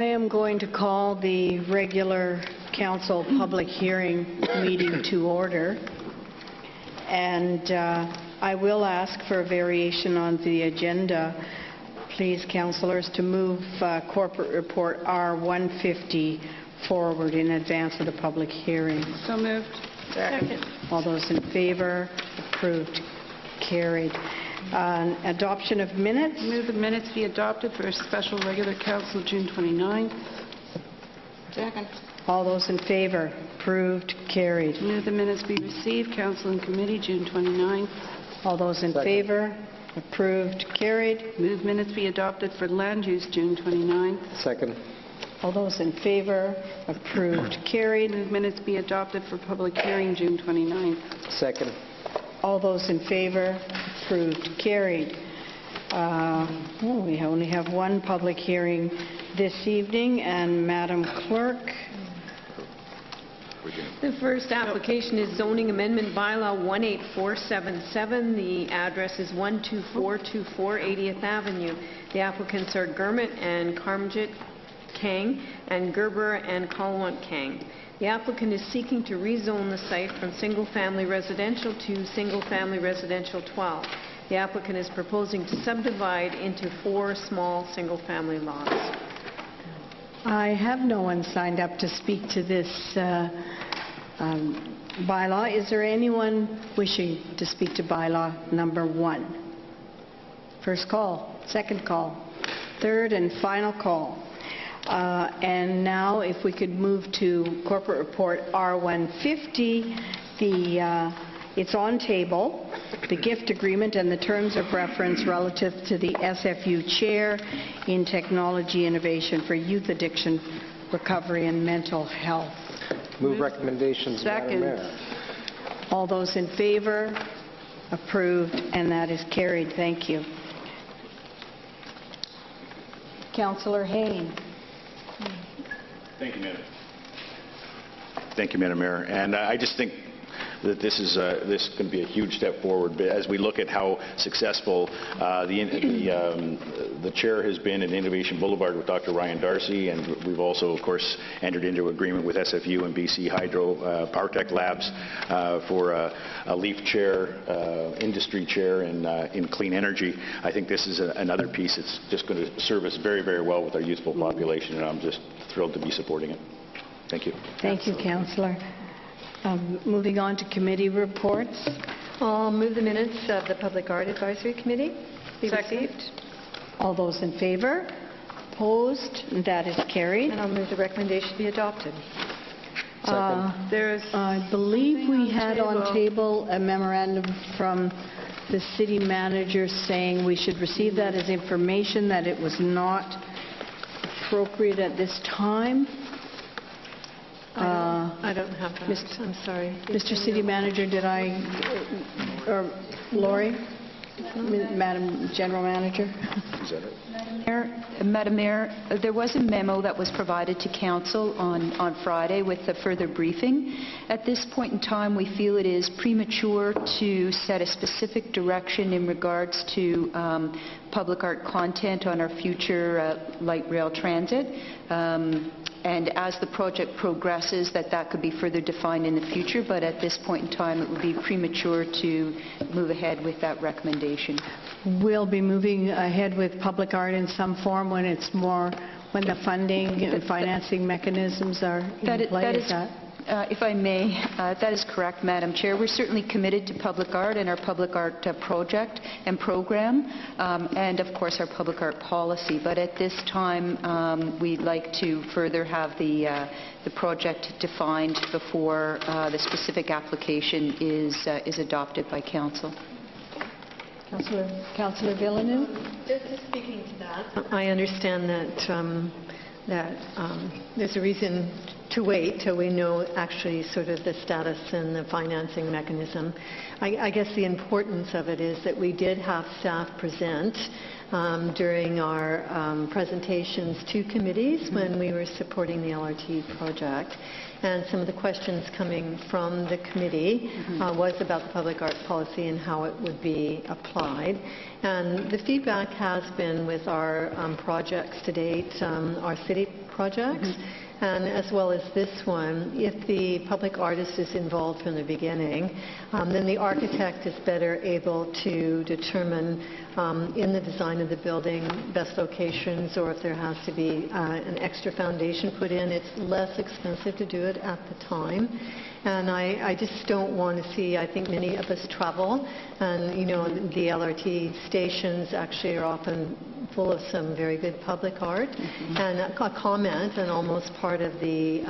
I am going to call the regular council public hearing meeting to order, and I will ask for a variation on the agenda. Please, councillors, to move corporate report R150 forward in advance of the public hearing. So moved. Second. All those in favour? Approved. Carried. Adoption of minutes. Move the minutes be adopted for a special regular council June 29th. Second. All those in favour? Approved. Carried. Move the minutes be received, council and committee June 29th. All those in favour? Approved. Carried. Move minutes be adopted for land use June 29th. Second. All those in favour? Approved. Carried. Move minutes be adopted for public hearing June 29th. Second. All those in favour? Approved. Carried. We only have one public hearing this evening, and Madam Clerk. The first application is zoning amendment bylaw 18477. The address is 12424 80th Avenue. The applicants are Gurmit and Karmjit Kang and Gerber and Kalwant Kang. The applicant is seeking to rezone the site from single-family residential to single-family residential 12. The applicant is proposing to subdivide into 4 small single-family lots. I have no one signed up to speak to this bylaw. Is there anyone wishing to speak to bylaw number 1? First call, second call, third and final call. And now if we could move to corporate report R150, it's on table, the gift agreement and the terms of reference relative to the SFU Chair in Technology Innovation for Youth Addiction Recovery and Mental Health. Move recommendations. Second. Madam Mayor. All those in favour? Approved, and that is carried. Thank you. Councillor Hayne. Thank you, Madam. Thank you, Madam Mayor. And I just think that this is going to be a huge step forward. But as we look at how successful the chair has been in Innovation Boulevard with Dr. Ryan Darcy, and we've also, of course, entered into agreement with SFU and BC Hydro PowerTech Labs for a LEAF chair, industry chair in clean energy. I think this is another piece that's just going to serve us very, very well with our youthful population, and I'm just thrilled to be supporting it. Thank you. Thank you, Councillor. Moving on to committee reports. I'll move the minutes of the Public Art Advisory Committee be received. All those in favour? Opposed? That is carried. And I'll move the recommendation be adopted. I believe we had on table a memorandum from the city manager saying we should receive that as information, that it was not appropriate at this time. I don't have that. I'm sorry. Mr. City Manager, did I, or Laurie? Madam General Manager? Is that it? Madam Mayor, there was a memo that was provided to Council on Friday with a further briefing. At this point in time, we feel it is premature to set a specific direction in regards to public art content on our future light rail transit. And as the project progresses, that could be further defined in the future, but at this point in time it would be premature to move ahead with that recommendation. We'll be moving ahead with public art in some form when it's more, when the funding and financing mechanisms are in place. If I may, that is correct, Madam Chair. We're certainly committed to public art and our public art project and program, and of course our public art policy. But at this time, we'd like to further have the project defined before the specific application is adopted by Council. Councillor Villeneuve? Just speaking to that, I understand that there's a reason to wait till we know actually sort of the status and the financing mechanism. I guess the importance of it is that we did have staff present during our presentations to committees when we were supporting the LRT project. And some of the questions coming from the committee was about the public art policy and how it would be applied. And the feedback has been with our projects to date, our city projects, and as well as this one, if the public artist is involved from the beginning, then the architect is better able to determine in the design of the building best locations, or if there has to be an extra foundation put in, it's less expensive to do it at the time. And I just don't want to see, I think many of us travel, and you know, the LRT stations actually are often full of some very good public art, and a comment and almost part of the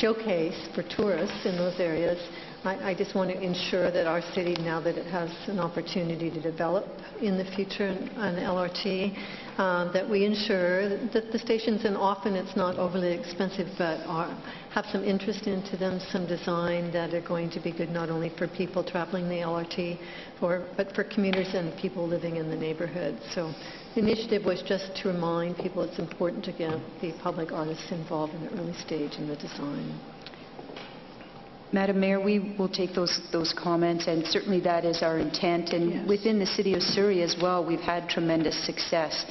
showcase for tourists in those areas. I just want to ensure that our city, now that it has an opportunity to develop in the future an LRT, that we ensure that the stations, and often it's not overly expensive, but have some interest into them, some design that are going to be good not only for people traveling the LRT, but for commuters and people living in the neighborhood. So the initiative was just to remind people it's important to get the public artists involved in the early stage in the design. Madam Mayor, we will take those comments, and certainly that is our intent. And within the City of Surrey as well, we've had tremendous success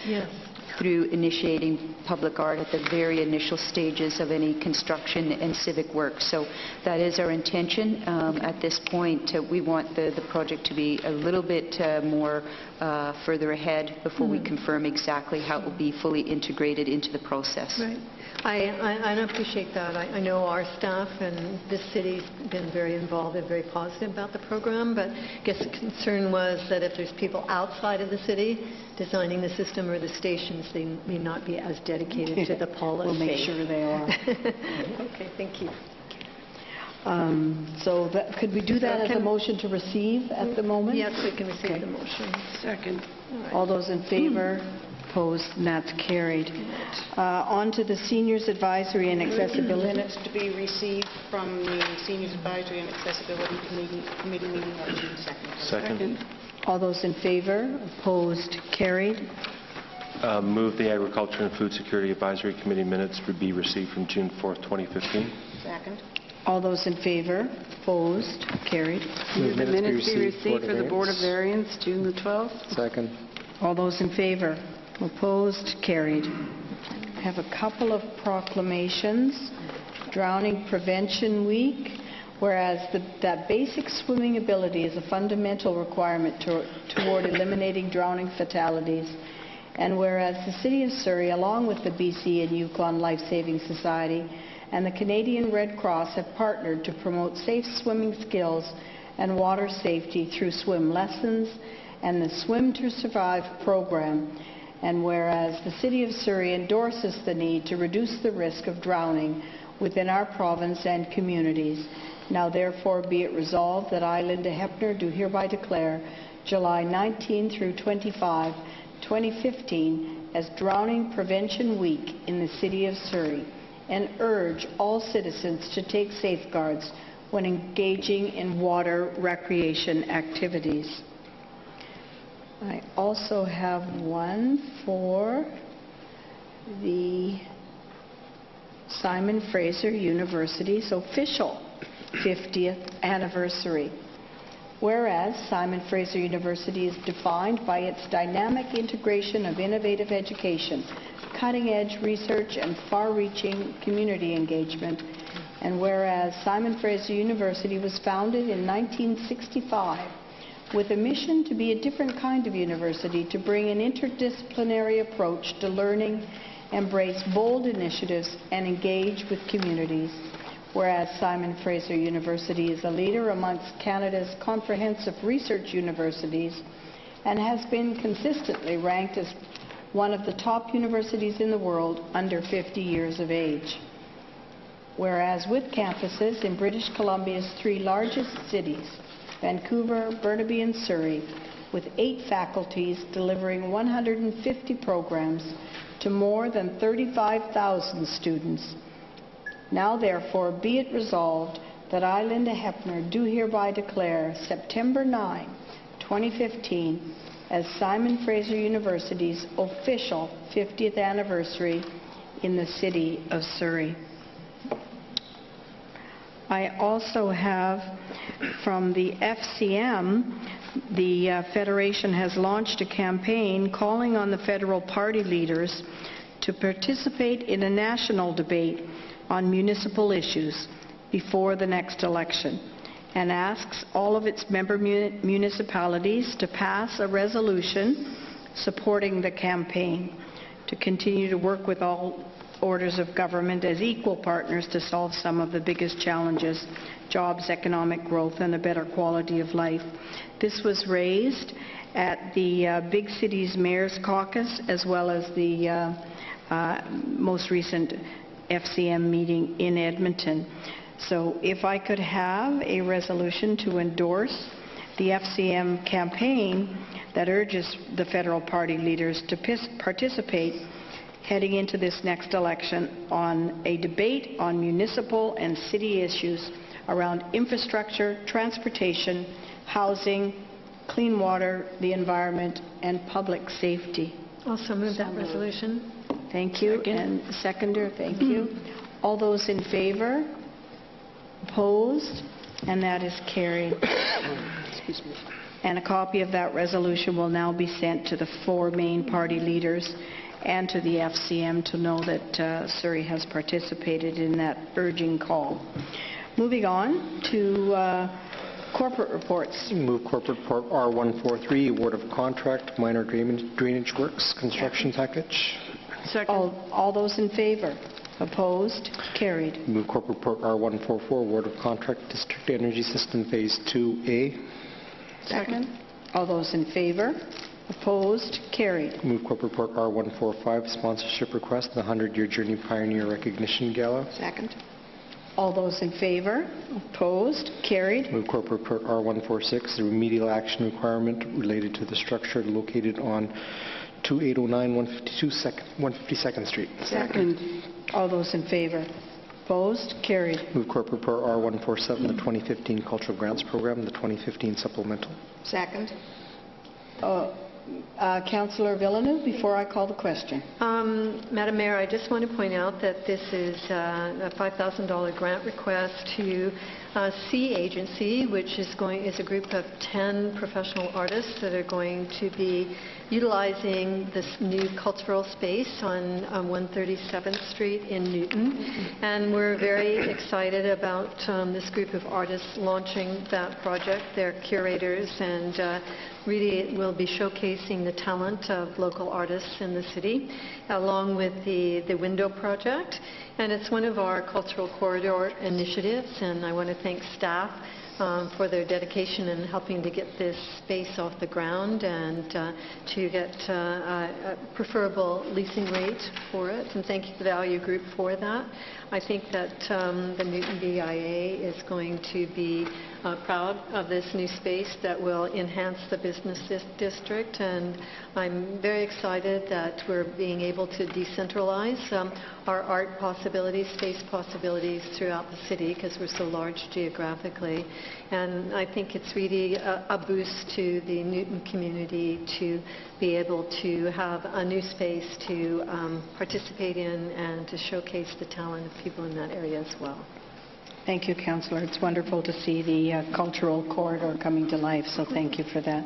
through initiating public art at the very initial stages of any construction and civic work. So that is our intention. At this point, we want the project to be a little bit more further ahead before we confirm exactly how it will be fully integrated into the process. Right. I appreciate that. I know our staff and this city's been very involved and very positive about the program, but I guess the concern was that if there's people outside of the city designing the system or the stations, they may not be as dedicated to the policy. We'll make sure they are. Okay, thank you. So could we do that as a motion to receive at the moment? Yes, we can receive the motion. Second. All those in favor? Opposed? And that's carried. On to the Seniors Advisory and Accessibility. Minutes to be received from the Seniors Advisory and Accessibility Committee meeting on June 2nd. Second. All those in favor? Opposed? Carried. Move the Agriculture and Food Security Advisory Committee minutes to be received from June 4th, 2015. Second. All those in favor? Opposed? Carried. Move the minutes be received for the Board of Variance, June the 12th. Second. All those in favor? Opposed? Carried. I have a couple of proclamations. Drowning Prevention Week, whereas that basic swimming ability is a fundamental requirement toward eliminating drowning fatalities, and whereas the City of Surrey, along with the BC and Yukon Life Saving Society and the Canadian Red Cross, have partnered to promote safe swimming skills and water safety through swim lessons and the Swim to Survive program. And whereas the City of Surrey endorses the need to reduce the risk of drowning within our province and communities, now therefore be it resolved that I, Linda Hepner, do hereby declare July 19 through 25, 2015 as Drowning Prevention Week in the City of Surrey, and urge all citizens to take safeguards when engaging in water recreation activities. I also have one for the Simon Fraser University's official 50th anniversary. Whereas Simon Fraser University is defined by its dynamic integration of innovative education, cutting-edge research, and far-reaching community engagement, and whereas Simon Fraser University was founded in 1965 with a mission to be a different kind of university, to bring an interdisciplinary approach to learning, embrace bold initiatives, and engage with communities. Whereas Simon Fraser University is a leader amongst Canada's comprehensive research universities and has been consistently ranked as one of the top universities in the world under 50 years of age. Whereas with campuses in British Columbia's 3 largest cities, Vancouver, Burnaby, and Surrey, with 8 faculties delivering 150 programs to more than 35,000 students, Now therefore be it resolved that I, Linda Hepner, do hereby declare September 9, 2015 as Simon Fraser University's official 50th anniversary in the city of Surrey. I also have from the FCM, the Federation has launched a campaign calling on the federal party leaders to participate in a national debate on municipal issues before the next election, and asks all of its member municipalities to pass a resolution supporting the campaign, to continue to work with all orders of government as equal partners to solve some of the biggest challenges: jobs, economic growth, and a better quality of life. This was raised at the Big Cities Mayor's Caucus, as well as the most recent FCM meeting in Edmonton. So if I could have a resolution to endorse the FCM campaign that urges the federal party leaders to participate heading into this next election on a debate on municipal and city issues around infrastructure, transportation, housing, clean water, the environment, and public safety. Also move that resolution. Thank you. Second. And seconder, thank you. All those in favor? Opposed? And that is carried. Excuse me. And a copy of that resolution will now be sent to the 4 main party leaders and to the FCM to know that Surrey has participated in that urging call. Moving on to corporate reports. Move corporate report R143, award of contract, minor drainage works, construction package. Second. All those in favor? Opposed? Carried. Move corporate report R144, award of contract, district energy system phase 2A. Second. All those in favor? Opposed? Carried. Move corporate report R145, sponsorship request, the 100-year Journey Pioneer Recognition Gala. Second. All those in favor? Opposed? Carried. Move corporate report R146, the remedial action requirement related to the structure located on 2809 152nd Street. Second. All those in favor? Opposed? Carried. Move corporate report R147, the 2015 Cultural Grants Program, the 2015 supplemental. Second. Councillor Villeneuve, before I call the question. Madam Mayor, I just want to point out that this is a $5,000 grant request to C Agency, which is a group of 10 professional artists that are going to be utilizing this new cultural space on 137th Street in Newton. And we're very excited about this group of artists launching that project. They're curators and really will be showcasing the talent of local artists in the city, along with the Window Project. And it's one of our cultural corridor initiatives, and I want to thank staff for their dedication in helping to get this space off the ground and to get a preferable leasing rate for it. And thank you to the Value Group for that. I think that the Newton BIA is going to be proud of this new space that will enhance the business district, and I'm very excited that we're being able to decentralize our art possibilities, space possibilities throughout the city because we're so large geographically. And I think it's really a boost to the Newton community to be able to have a new space to participate in and to showcase the talent of people in that area as well. Thank you, Councillor. It's wonderful to see the cultural corridor coming to life, so thank you for that.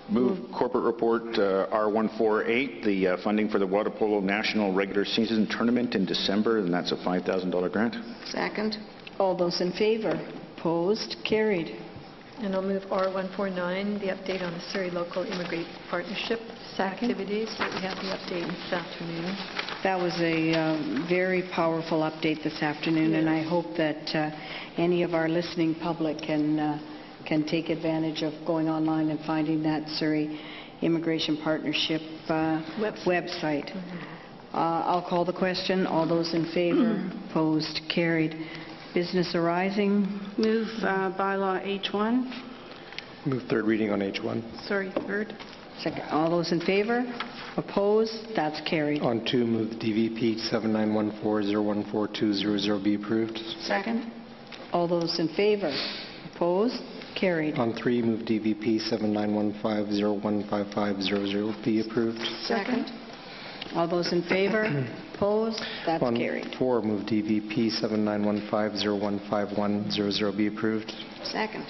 Move corporate report R148, the funding for the water polo national regular season tournament in December, and that's a $5,000 grant. Second. All those in favor? Opposed? Carried. And I'll move R149, the update on the Surrey Local Immigrant Partnership activities. So we have the update this afternoon. That was a very powerful update this afternoon, and I hope that any of our listening public can take advantage of going online and finding that Surrey Immigration Partnership website. I'll call the question. All those in favor? Opposed? Carried. Business arising. Move bylaw H1. Move third reading on H1. Sorry, third. Second. All those in favor? Opposed? That's carried. On 2, move the DVP 7914014200 be approved. Second. All those in favor? Opposed? Carried. On 3, move DVP 7915015500 be approved. Second. All those in favor? Opposed? That's On carried. 4, move DVP 7915015100 be approved. Second.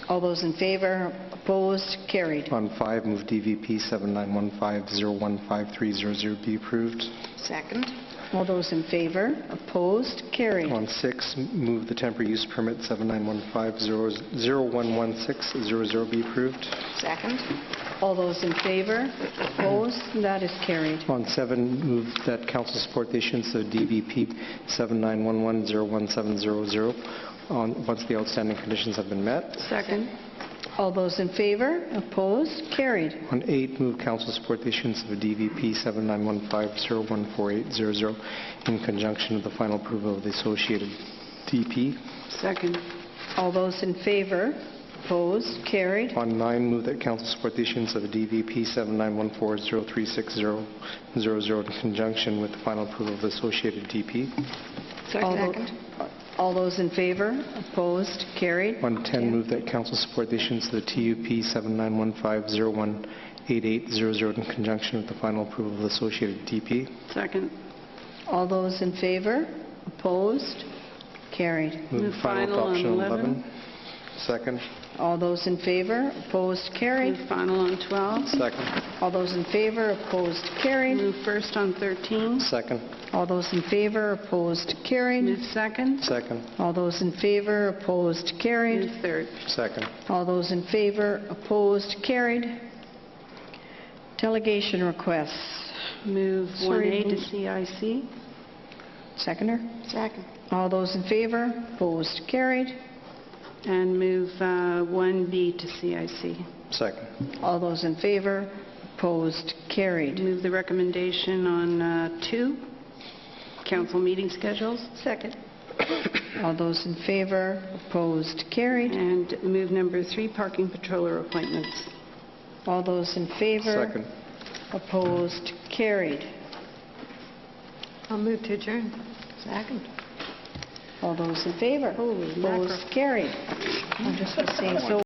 All those in favor? Opposed? Carried. On 5, move DVP 7915015300 be approved. Second. All those in favor? Opposed? Carried. On 6, move the temporary use permit 7915011600 be approved. Second. All those in favor? Opposed? That is carried. On 7, move that council support the issuance of DVP 7911011700 once the outstanding conditions have been met. Second. All those in favor? Opposed? Carried. On 8, move council support the issuance of a DVP 7915014800 in conjunction with the final approval of the associated DP. Second. All those in favor? Opposed? Carried. On 9, move that council support the issuance of a DVP 7914036000 in conjunction with the final approval of the associated DP. Second. All those in favor? Opposed? Carried. On 10, move that council support the issuance of the TUP 7915018800 in conjunction with the final approval of the associated DP. Second. All those in favor? Opposed? Carried. Move final adoption on 11. Second. All those in favor? Opposed? Carried. Move final on 12. Second. All those in favor? Opposed? Carried. Move first on 13. Second. All those in favor? Opposed? Carried. Move second. Second. All those in favor? Opposed? Carried. Move third. Second. All those in favor? Opposed? Carried. Delegation requests. Move Surrey. 1A to CIC. Seconder? Second. All those in favor? Opposed? Carried. And move 1B to CIC. Second. All those in favor? Opposed? Carried. Move the recommendation on 2, council meeting schedules. Second. All those in favor? Opposed? Carried. And move number 3, parking patroller appointments. All those in favor? Second. Opposed? Carried. I'll move to adjourn. Second. All those in favor? Opposed? Carried. I'm just going to say, so